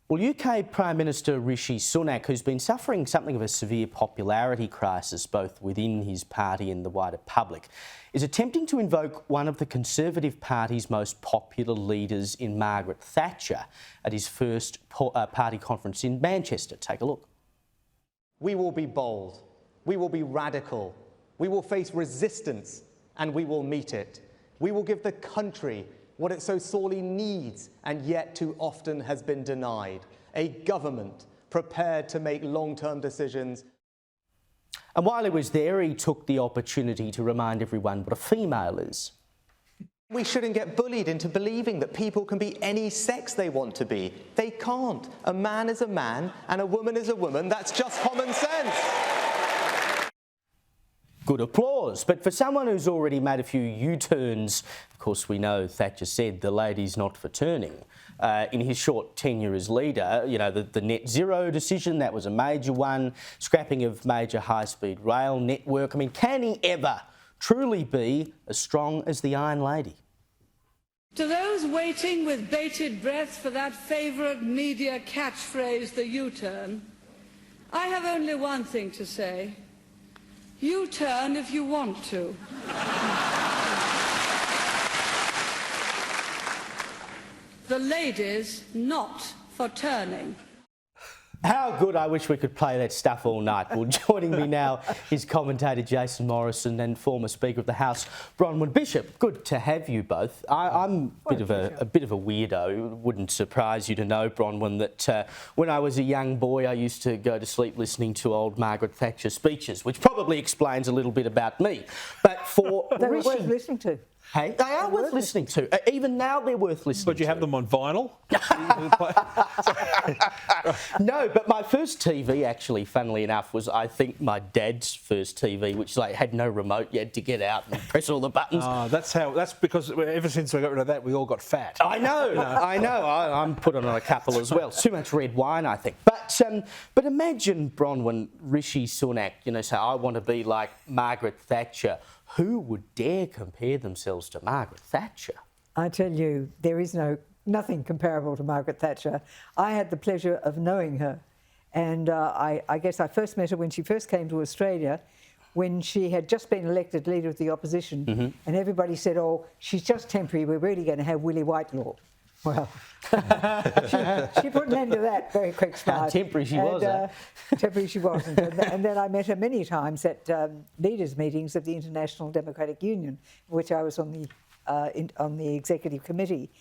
Well, UK Prime Minister Rishi Sunak, who's been suffering something of a severe popularity crisis both within his party and the wider public, is attempting to invoke one of the Conservative Party's most popular leaders in Margaret Thatcher at his first party conference in Manchester. Take a look. We will be bold, we will be radical, we will face resistance and we will meet it. We will give the country what it so sorely needs and yet too often has been denied: a government prepared to make long-term decisions. And while he was there, he took the opportunity to remind everyone what a female is. We shouldn't get bullied into believing that people can be any sex they want to be. They can't. A man is a man and a woman is a woman. That's just common sense. Good applause. But for someone who's already made a few U-turns, of course we know Thatcher said the lady's not for turning. In his short tenure as leader, you know, the net zero decision, that was a major one, scrapping of major high-speed rail network. I mean, can he ever truly be as strong as the Iron Lady? To those waiting with bated breath for that favourite media catchphrase, the U-turn, I have only one thing to say: you turn if you want to. The lady's not for turning. How good. I wish we could play that stuff all night. Well, joining me now is commentator Jason Morrison and former Speaker of the House, Bronwyn Bishop. Good to have you both. I'm a bit of a weirdo. It wouldn't surprise you to know, Bronwyn, that when I was a young boy, I used to go to sleep listening to old Margaret Thatcher speeches, which probably explains a little bit about me. But for they were Rishi, worth listening to. Hey, they are worth listening to. Even now, they're worth listening to. But you have them on vinyl? No, but my first TV, actually, funnily enough, was, I think, my dad's first TV, which like had no remote. You had to get out and press all the buttons. Oh, that's because ever since we got rid of that, we all got fat. I know. I'm put on a couple as well. Too much red wine, I think. But imagine, Bronwyn, Rishi Sunak, you know, say, I want to be like Margaret Thatcher. Who would dare compare themselves to Margaret Thatcher? I tell you, there is nothing comparable to Margaret Thatcher. I had the pleasure of knowing her, and I guess I first met her when she first came to Australia, when she had just been elected Leader of the Opposition, and everybody said, oh, she's just temporary, we're really going to have Willie Whitelaw. Well, she put an end to that very quick start. How temporary she was, eh? Temporary she was. And then I met her many times at leaders' meetings of the International Democratic Union, which I was on the executive committee.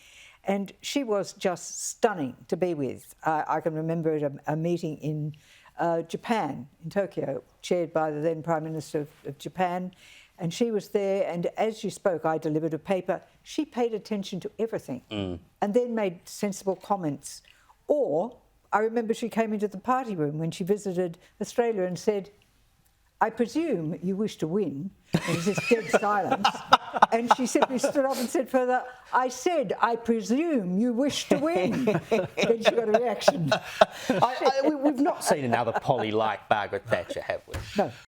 And she was just stunning to be with. I can remember at a meeting in Japan, in Tokyo, chaired by the then Prime Minister of Japan. And she was there, and as she spoke, I delivered a paper. She paid attention to everything and then made sensible comments. Or I remember she came into the party room when she visited Australia and said, I presume you wish to win. There was this dead silence. And she simply stood up and said further, I said, I presume you wish to win. Then she got a reaction. We've not seen another Polly like Margaret Thatcher, have we? No.